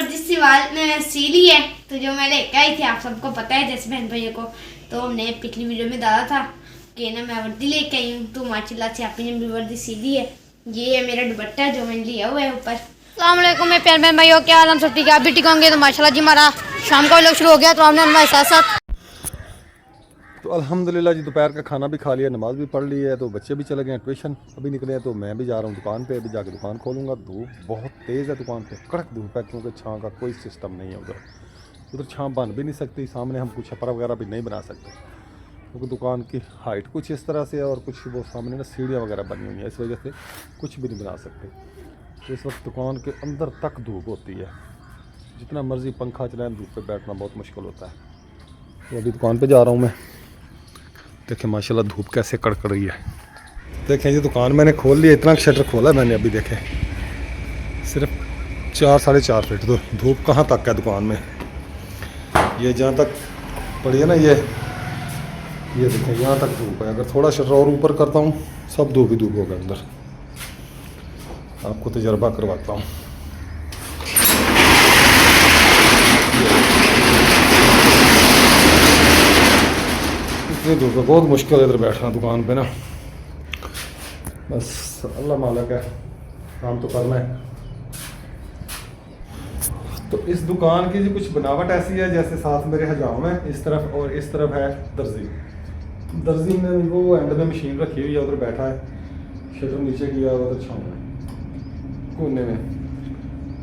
मर्जी से मैंने सी ली है। तो जो मैं लेके आई थी आप सबको पता है जैसे बहन भैया को, तो हमने पिछली वीडियो में डाला था कि ना मैं वर्दी लेके आई हूँ। तो माशाल्लाह से आपने भी वर्दी सी ली है। ये है मेरा दुपट्टा जो मैंने लिया हुआ है ऊपर। अस्सलाम वालेकुम मेरे प्यारे बहन भाइयों, क्या हाल हम सब ठीक है? आप भी ठीक होंगे। तो माशाल्लाह जी हमारा शाम का व्लॉग शुरू हो गया। तो हमने हमारे साथ साथ तो अल्हम्दुलिल्लाह जी दोपहर का खाना भी खा लिया, नमाज़ भी पढ़ ली है। तो बच्चे भी चले गए ट्यूशन, अभी निकले हैं। तो मैं भी जा रहा हूँ दुकान पे, अभी जाके दुकान खोलूँगा। धूप बहुत तेज़ है दुकान पे, कड़क धूप है, क्योंकि छाँ का कोई सिस्टम नहीं है उधर छाँ बन भी नहीं सकती। सामने हम कुछ छपरा वगैरह भी नहीं बना सकते, क्योंकि दुकान की हाइट कुछ इस तरह से है और कुछ वो सामने ना सीढ़ियाँ वगैरह बनी हुई हैं, इस वजह से कुछ भी नहीं बना सकते। तो इस वक्त दुकान के अंदर तक धूप होती है, जितना मर्ज़ी पंखा चलाएं धूप पे बैठना बहुत मुश्किल होता है। तो अभी दुकान पे जा रहा हूँ मैं। देखें माशाल्लाह धूप कैसे कड़क रही है। देखें ये दुकान मैंने खोल लिया, इतना शटर खोला है मैंने अभी। देखें सिर्फ 4-4.5 फीट, तो धूप कहाँ तक है दुकान में। ये जहाँ तक पड़ी है ना, ये देखें यहाँ तक धूप है। अगर थोड़ा शटर और ऊपर करता हूँ सब धूप ही धूप होगा अंदर। आपको तजर्बा करवाता हूँ। इतनी धूप है, बहुत मुश्किल है इधर बैठना दुकान पे ना। बस अल्लाह मालिक है, काम तो करना है। तो इस दुकान की जी कुछ बनावट ऐसी है, जैसे साथ मेरे हजाम है इस तरफ और इस तरफ है दर्जी ने वो एंड में मशीन रखी हुई है, उधर बैठा है, शटर नीचे किया हुआ उधर छाँव है कोने में।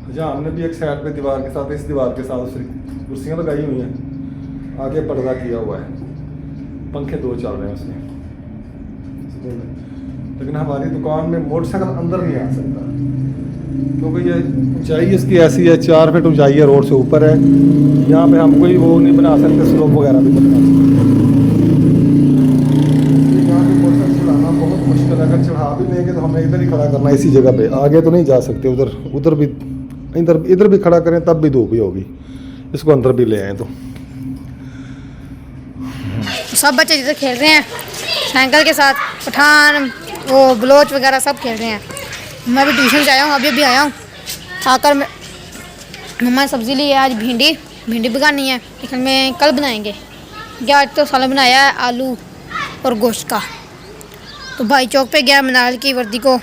हजाम ने भी एक साइड पे दीवार के साथ, इस दीवार के साथ दूसरी कुर्सियाँ लगाई हुई हैं, आगे पर्दा किया हुआ है, पंखे 2 चल रहे हैं उसमें। लेकिन हमारी दुकान में मोटरसाइकिल अंदर नहीं आ सकता, क्योंकि ये ऊंचाई इसकी ऐसी है, 4 फीट ऊंचाई है, रोड से ऊपर है। यहाँ पे हम कोई वो नहीं बना सकते, स्लोप वगैरह भी बना सकते। यहाँ पे मोटरसाइकिल चढ़ाना बहुत मुश्किल है। अगर चढ़ा भी लेंगे तो हमें इधर ही खड़ा करना है, इसी जगह पे, आगे तो नहीं जा सकते। उधर भी इधर भी खड़ा करें तब भी धूप ही होगी। इसको अंदर भी ले आए तो सब बच्चे जिधर खेल रहे हैं साइकिल के साथ, पठान वो बलोच वगैरह सब खेल रहे हैं। मैं भी ट्यूशन से आया हूँ, अभी आया हूँ। आकर मम्मा ने सब्ज़ी ली है, आज भिंडी पकानी है, लेकिन मैं कल बनाएंगे। क्या आज तो सालन बनाया है आलू और गोश्त का। तो भाई चौक पे गया मनाल की वर्दी को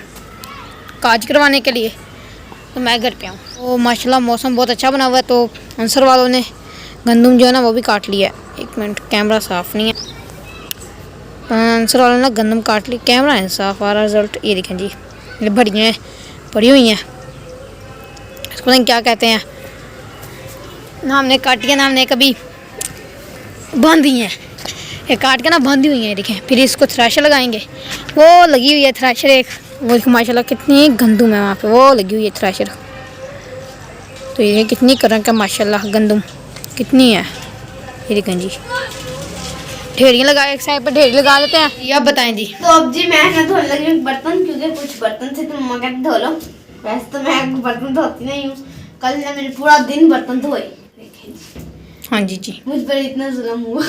काज करवाने के लिए, तो मैं घर पे आऊँ। तो माशाल्लाह मौसम बहुत अच्छा बना हुआ है। तो अंसर वालों ने गंदम जो है ना वो भी काट लिया है। एक मिनट, कैमरा साफ़ नहीं है। अंसर वालों ने गंदम काट ली, कैमरा है साफ़ आ रहा। रिज़ल्ट ये देखें जी, ये बड़ियाँ पड़ी हुई हैं, इसको पता नहीं क्या कहते हैं। ना हमने काटी है ना हमने कभी बांधी हैं, ये काट के ना बांधी हुई हैं। देखें फिर इसको थ्रेशर लगाएंगे, वो लगी हुई है थ्रेशर एक, वो माशाल्लाह कितनी गंदम है वहाँ पे, वो लगी हुई है थ्रेशर। तो ये कितनी कलर का माशाल्लाह गंदम कितनी है, ये देखें जी। ढेरियाँ लगा, एक साइड पर ढेरी लगा देते हैं। ये आप बताएं जी। तो अब जी मैं ना धोने लगी हूँ बर्तन, क्योंकि कुछ बर्तन से तो मम्मा कहते धो लो। वैसे तो मैं बर्तन धोती नहीं हूँ, कल ना मैंने पूरा दिन बर्तन धोए। देखें जी, हाँ जी मुझ पर इतना जुल्म हुआ।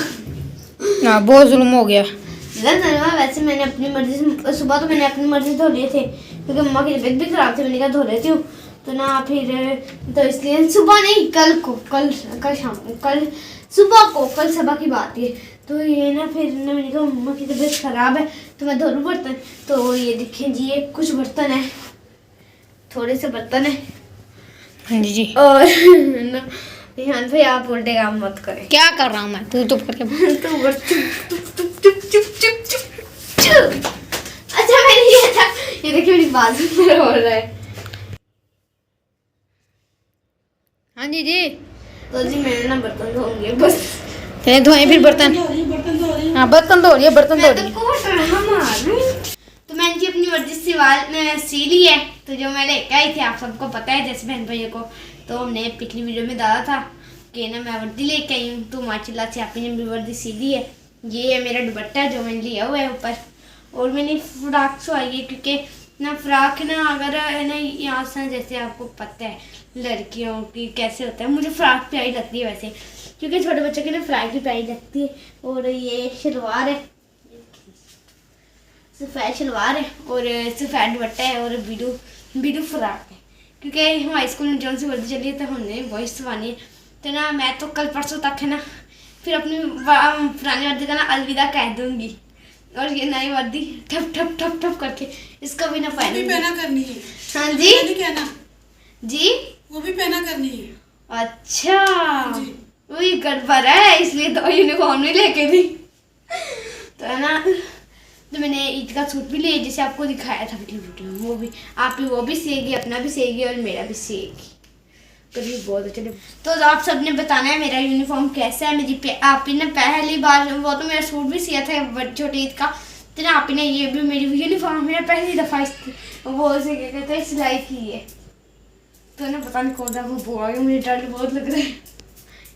हाँ बहुत जुल्म हो गया। वैसे मैंने अपनी मर्जी से, सुबह तो मैंने अपनी मर्जी से धो लिए थे, क्योंकि मम्मा की तबीयत भी खराब थी। मैंने कहा धो लेती हूँ, तो ना फिर तो इसलिए सुबह नहीं, कल शाम को, कल सुबह की बात है। तो ये ना फिर ना मैंने कहा मम्मा की तबीयत खराब है तो मैं धो लूँ बर्तन। तो ये देखें जी, ये कुछ बर्तन है, थोड़े से बर्तन है। हाँ जी और ना यहाँ पे आप उल्टे काम मत करें। क्या कर रहा हूँ मैं, तू चुप करके चुप। अच्छा मैंने ये देखिए मेरी बाजू में हो रहा है। हाँ जी तो जी मैंने ना बर्तन धोंगे बस। चले धोए फिर बर्तन। हाँ बर्तन धो रही है, बर्तन धो रही है। तो मैंने जी अपनी मर्जी से मैंने सी ली है। तो जो मैं लेके आई थी आप सबको पता है जैसे बहन भैया को, तो हमने पिछली वीडियो में डाला था कि ना मैं वर्दी लेके आई हूँ। तो माशाल्लाह से आपने भी वर्दी सी ली है। ये है मेरा दुपट्टा जो मैंने लिया हुआ है ऊपर, और मैंने फ्राक सुई है, क्योंकि ना फ्राक ना अगर है ना यहाँ से, जैसे आपको पता है लड़कियों की कैसे होता है, मुझे फ्राक प्यारी लगती है वैसे, क्योंकि छोटे बच्चों की ना फ्राक भी प्यारी लगती है। और ये शलवार है, सफ़ेद शलवार है और सफ़ेद दुपट्टा है और बीडू फ्राक है। क्योंकि हमारे स्कूल में जौन सी वर्दी चली है तो हमने वही सवानी है। तो ना मैं तो कल परसों तक है ना फिर अपनी पुरानी वर्दी का ना अलविदा कह दूंगी और ये नई वर्दी ठप ठप ठप ठप करके इसको भी ना वो भी पहनूंगी। पहना करनी है। हाँ जी नहीं कहना, जी वो भी पहना करनी है। अच्छा जी। वही गड़बड़ है इसलिए तो यूनिफॉर्म नहीं लेके दी। तो है ना तो मैंने ईद का सूट भी लिया जैसे आपको दिखाया था पिछली वीडियो में, वो भी आप ही वो भी सिएगी, अपना भी सिएगी और मेरा भी सिएगी। कभी बहुत अच्छे। तो आप सबने बताना है मेरा यूनिफॉर्म कैसा है। मेरी आप ही ने पहली बार वो तो मेरा सूट भी सिया था छोटी ईद का, तो ना आप ही ने ये भी मेरी यूनिफॉर्म मेरा पहली दफ़ा वो से क्या कहते हैं सिलाई की है। तो ना पता नहीं कौन सा वो बोआ मुझे डर बहुत लग रहा है,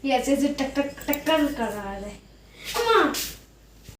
ये ऐसे ऐसे टक टक टक्कर कर रहा है। अम्मा